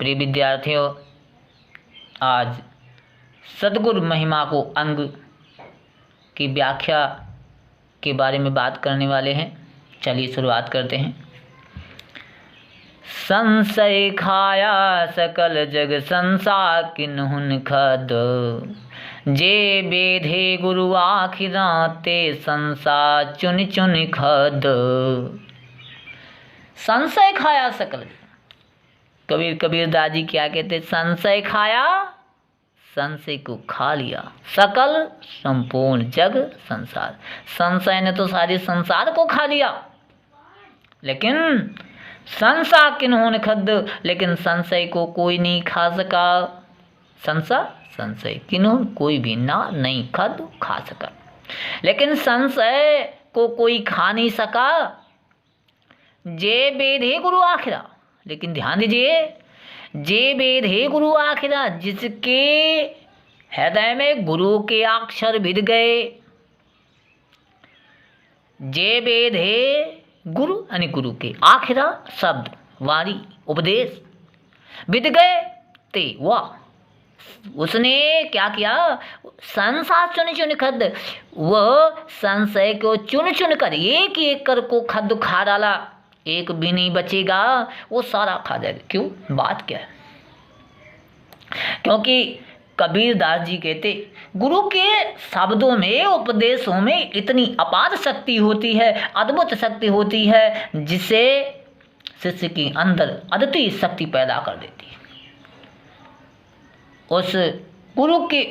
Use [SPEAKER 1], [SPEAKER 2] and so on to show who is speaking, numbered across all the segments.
[SPEAKER 1] प्रिय विद्यार्थियों, आज सद्गुरु महिमा को अंग की व्याख्या के बारे में बात करने वाले हैं। चलिए शुरुआत करते हैं। संशय खाया सकल जग संसार किन्हुन खद, जे बेधे गुरु आखिरा ते संसार चुन चुन खद। संशय खाया सकल, कबीरदास जी क्या कहते? संशय खाया, संशय को खा लिया, सकल संपूर्ण जग संसार। संशय ने तो सारे संसार को खा लिया, लेकिन संसार किन्होंने खद, लेकिन संशय को कोई नहीं खा सका। संशय किन्हों, कोई भी ना नहीं खद खा सका, लेकिन संशय को कोई खा नहीं सका। जे बेधे गुरु आखिरा, लेकिन ध्यान दीजिए, जे बेधे गुरु आखिरा, जिसके हृदय में गुरु के अक्षर भिद गए। जे बेधे गुरु यानी गुरु के आखिरा शब्द वाणी उपदेश भिद गए ते वह उसने क्या किया? संसार चुन चुन खद, वह संशय को चुन चुन कर एक एक कर को खद खा डाला। एक भी नहीं बचेगा, वो सारा खा जाएगा। क्यों? बात क्या है? क्योंकि कबीरदास जी कहते गुरु के शब्दों में, उपदेशों में इतनी अपार शक्ति होती है, अद्भुत शक्ति होती है, जिसे शिष्य के अंदर अद्वितीय शक्ति पैदा कर देती है। उस गुरु के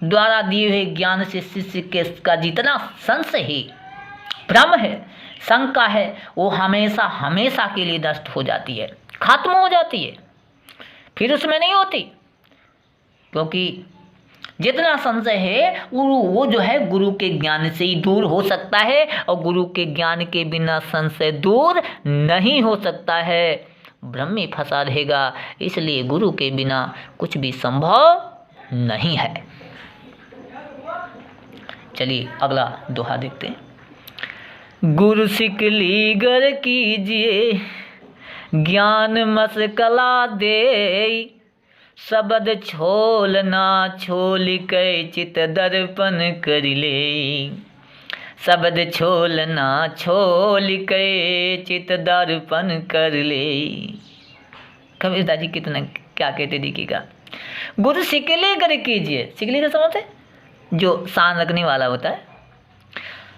[SPEAKER 1] द्वारा दिए हुए ज्ञान से शिष्य के का जितना संशय है, भ्रम है, शंका है, वो हमेशा हमेशा के लिए नष्ट हो जाती है, खत्म हो जाती है, फिर उसमें नहीं होती। क्योंकि जितना संशय है वो जो है गुरु के ज्ञान से ही दूर हो सकता है, और गुरु के ज्ञान के बिना संशय दूर नहीं हो सकता है, भ्रम में फंसा रहेगा। इसलिए गुरु के बिना कुछ भी संभव नहीं है। चलिए अगला दोहा देखते हैं। गुरु सिकली गर कीजिए, ज्ञान मस्कला दे, शब्द छोल ना छोल कै चित दर्पण कर ले। शब्द छोल ना छोल कै चित दर्पण कर ले। कबीरदास जी कितना क्या कहते देखिएगा। गुरु सिकली गर कीजिए, सिकली का समझते? जो शान रखने वाला होता है,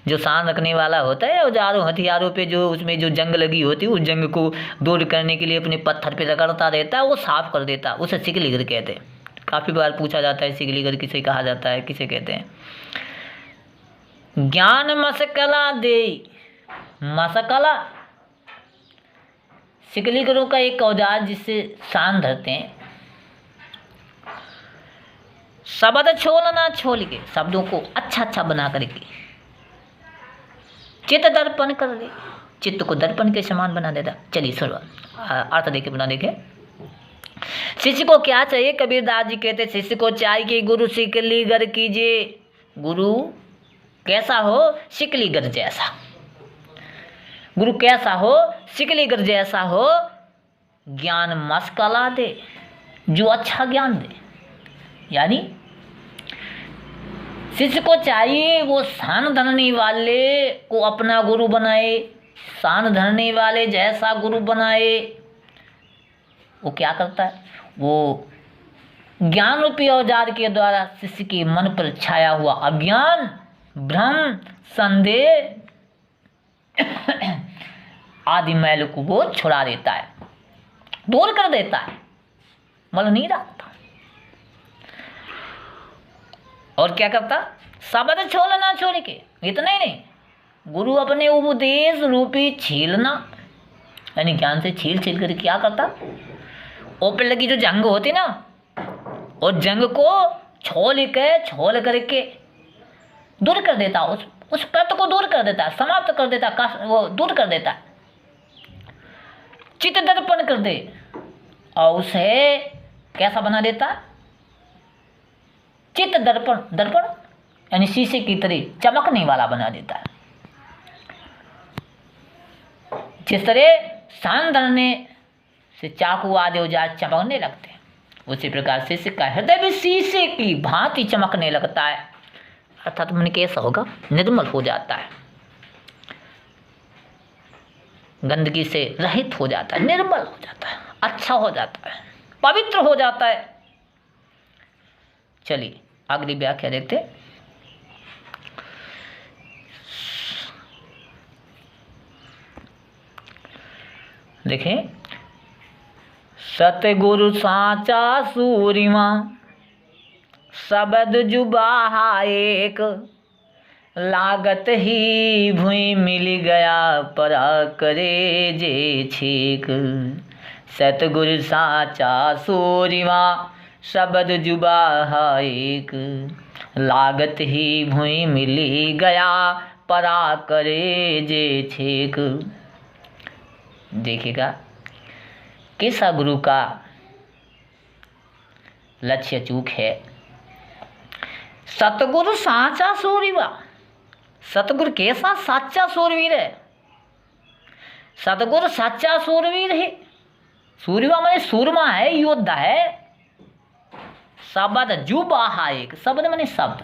[SPEAKER 1] जो शान रखने वाला होता है, औजारों हथियारों पे जो उसमें जो जंग लगी होती है, उस जंग को दूर करने के लिए अपने पत्थर पे रगड़ता रहता है, वो साफ कर देता है, उसे सिकलीगर कहते हैं। काफ़ी बार पूछा जाता है सिकलीगर किसे कहा जाता है, किसे कहते हैं? ज्ञान मसकला दे, मसकला सिकलीगरों का एक औजार जिससे शान धरते हैं। शब्द छोल ना छोल के, शब्दों को अच्छा अच्छा बना करके चित्त दर्पण कर दे, चित्त को दर्पण के समान बना देता। चलिए शुरुआत अर्थ देखे बना देखे। शिष्य को क्या चाहिए? कबीरदास जी कहते शिष्य को चाहिए कि गुरु सिकलीगर कीजिए। गुरु कैसा हो? सिकलीगर जैसा। गुरु कैसा हो? सिकलीगर जैसा हो। ज्ञान मस्कला दे, जो अच्छा ज्ञान दे। यानी शिष्य को चाहिए वो शान धरने वाले को अपना गुरु बनाए, शान धरने वाले जैसा गुरु बनाए। वो क्या करता है? वो ज्ञान रूपी औजार के द्वारा शिष्य के मन पर छाया हुआ अज्ञान, भ्रम, संदेह आदि मैल को वो छुड़ा देता है, दूर कर देता है, मल नहीं रखता। और क्या करता? शब्द छोल ना छोड़ के, इतना ही नहीं, गुरु अपने उपदेश रूपी छीलना, यानी ज्ञान से छील छील कर क्या करता? ऊपर लगी जो जंग होती ना, और जंग को छोल करके दूर कर देता, उस प्रत को दूर कर देता, समाप्त कर देता, वो दूर कर देता, चित्त दर्पण कर दे, और उसे कैसा बना देता? चित्त दर्पण, दर्पण यानी शीशे की तरह चमकने वाला बना देता है। जिस तरह शान धरने से चाकू आदि औजार चमकने लगते हैं, उसी प्रकार शिष्य का हृदय भी शीशे की भांति चमकने लगता है, अर्थात मन कैसा होगा, निर्मल हो जाता है, गंदगी से रहित हो जाता है, निर्मल हो जाता है, अच्छा हो जाता है, पवित्र हो जाता है। चलिए अगली व्याख्या देखते हैं। देखें, सतगुरु साचा सूरिमा शब्द जुबाहा एक, लागत ही भुई मिल गया परा करे जे छेक। सतगुरु साचा सूरिमा शब्द जुबाहा एक, लागत ही भुई मिल गया परा करे जे छेक। देखिएगा कैसा गुरु का लक्ष्य चूक है। सतगुरु साचा सूरवीर, सतगुरु कैसा साचा सूरवीर है। सतगुरु साचा सूरवीर है, सूरवीर माने सूरमा है, योद्धा है। शब्द जुबाहा एक, शब्द माने शब्द,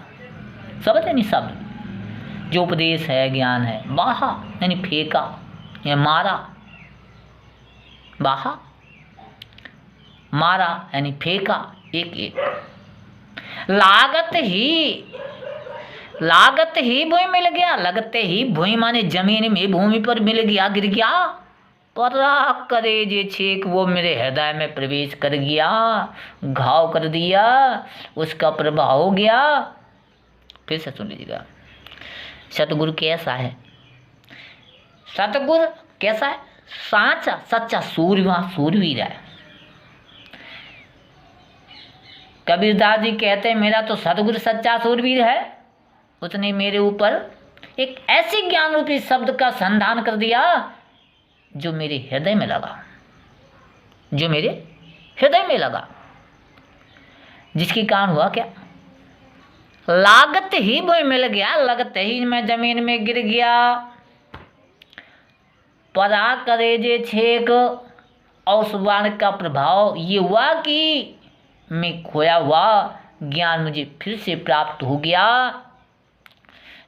[SPEAKER 1] शब्द यानी शब्द, जो उपदेश है, ज्ञान है। बाहा यानी फेंका या मारा, बाहा मारा यानी फेंका, एक एक। लागत ही भूमि मिल गया, लगते ही भूमि माने जमीन में, भूमि पर मिल गया, गिर गया। परा करे जे छेक, वो मेरे हृदय में प्रवेश कर गया, घाव कर दिया, उसका प्रभाव हो गया। फिर से सुन लीजिएगा, सतगुरु कैसा है। सतगुरु कैसा है, साचा सच्चा सूरवीर है। कबीरदास जी कहते हैं, मेरा तो सतगुरु सच्चा सूरवीर है, उसने मेरे ऊपर एक ऐसी ज्ञान रूपी शब्द का संधान कर दिया जो मेरे हृदय में लगा, जो मेरे हृदय में लगा, जिसके कारण हुआ क्या, लागत ही भूमि मिल गया, लगते ही मैं जमीन में गिर गया। परा करे जे छेक, और उस वाण का प्रभाव ये हुआ कि मैं खोया हुआ ज्ञान मुझे फिर से प्राप्त हो गया।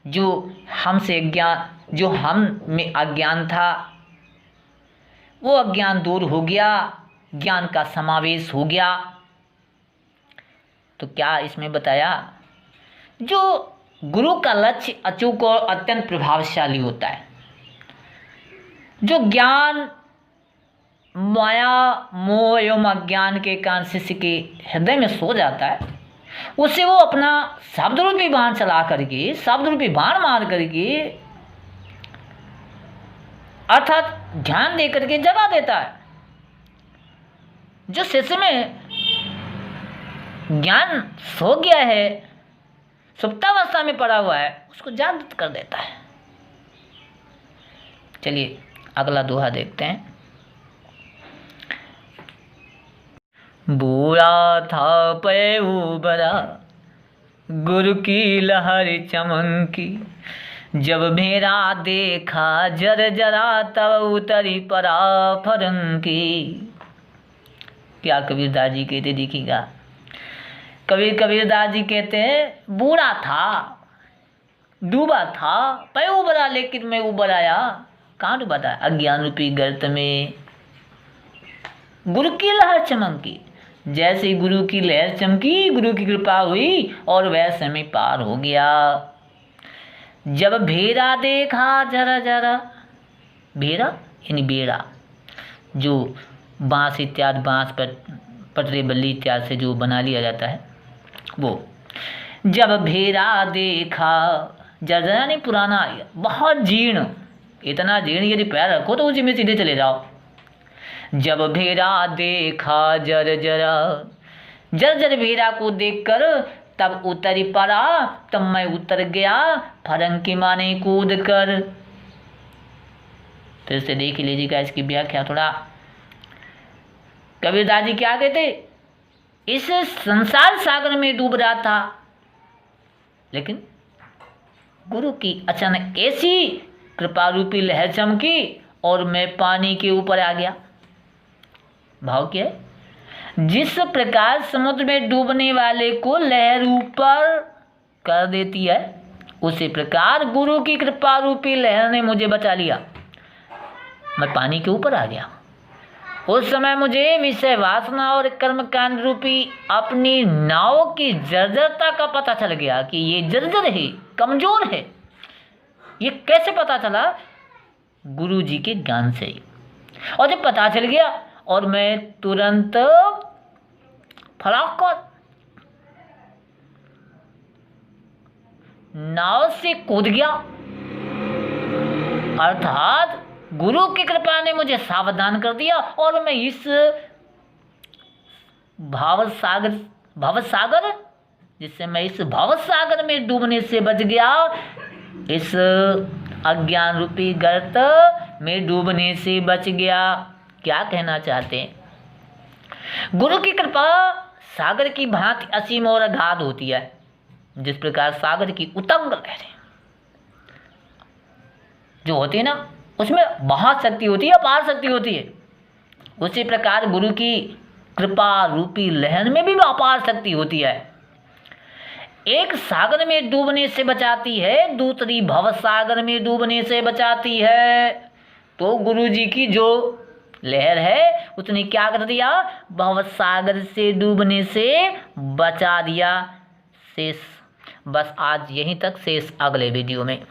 [SPEAKER 1] जो हमसे ज्ञान, जो हम में अज्ञान था, वो अज्ञान दूर हो गया, ज्ञान का समावेश हो गया। तो क्या इसमें बताया, जो गुरु का लक्ष्य अचूक और अत्यंत प्रभावशाली होता है, जो ज्ञान माया मोह एवं अज्ञान के कारण शिष्य के हृदय में सो जाता है, उसे वो अपना शब्द रूपी बाण चला करके, शब्द रूपी बाण मार करके, अर्थात ध्यान दे करके जगा देता है। जो शिष्य में ज्ञान सो गया है, सुप्तावस्था में पड़ा हुआ है, उसको जागृत कर देता है। चलिए अगला दोहा देखते हैं। बूढ़ा था पयू बड़ा, गुरु की लहर चमकी, जब मेरा देखा जर जरा तब उतरी परा फरंकी। क्या कबीरदास जी कहते, देखिएगा कबीरदास जी कहते हैं, बूढ़ा था, डूबा था, पय उबरा, लेकिन मैं उबर आया। कहाँ डूबा था, अज्ञान रूपी गर्त में। गुरु की लहर चमकी, जैसे गुरु की लहर चमकी, गुरु की कृपा हुई और वैसे में पार हो गया। जब भेड़ा देखा जरा जरा, भेड़ा यानी बेड़ा, जो बांस इत्यादि, बांस पर पटरे बल्ली इत्यादि से जो बना लिया जाता है, वो। जब भेड़ा देखा, जरा नहीं पुराना, बहुत जीर्ण, इतना जीर्ण यदि पैर रखो तो उसी में सीधे चले जाओ। जब भेड़ा देखा जर जरा, जर जर भेड़ा को देखकर तब उतरी पड़ा, तब मैं उतर गया, फरंकी माने कूद कर। फिर से देख लीजिएगा इसकी व्याख्या थोड़ा। कबीरदास जी क्या कहते, इस संसार सागर में डूब रहा था, लेकिन गुरु की अचानक ऐसी कृपा रूपी लहर चमकी और मैं पानी के ऊपर आ गया। भाव क्या है? जिस प्रकार समुद्र में डूबने वाले को लहर ऊपर कर देती है, उसी प्रकार गुरु की कृपा रूपी लहर ने मुझे बचा लिया। मैं पानी के ऊपर आ गया। उस समय मुझे विषय वासना और कर्मकांड रूपी अपनी नाव की जर्जरता का पता चल गया कि ये जर्जर है, कमजोर है। ये कैसे पता चला? गुरु जी के ज्ञान से। और जब पता चल गया और मैं तुरंत फटाक कर नाव से कूद गया। अर्थात गुरु की कृपा ने मुझे सावधान कर दिया और मैं इस भवसागर जिससे मैं इस भवसागर में डूबने से बच गया, इस अज्ञान रूपी गर्त में डूबने से बच गया। क्या कहना चाहते हैं? गुरु की कृपा सागर की भांति असीम और अगाध होती है। जिस प्रकार सागर की उतंग लहरें जो होती है ना, उसमें महाशक्ति होती है, अपार शक्ति होती है, उसी प्रकार गुरु की कृपा रूपी लहर में भी अपार शक्ति होती है। एक सागर में डूबने से बचाती है, दूसरी भव सागर में डूबने से बचाती है। तो गुरु जी की जो लहर है उसने क्या कर दिया? भव सागर से डूबने से बचा दिया। शेष बस आज यहीं तक, शेष अगले वीडियो में।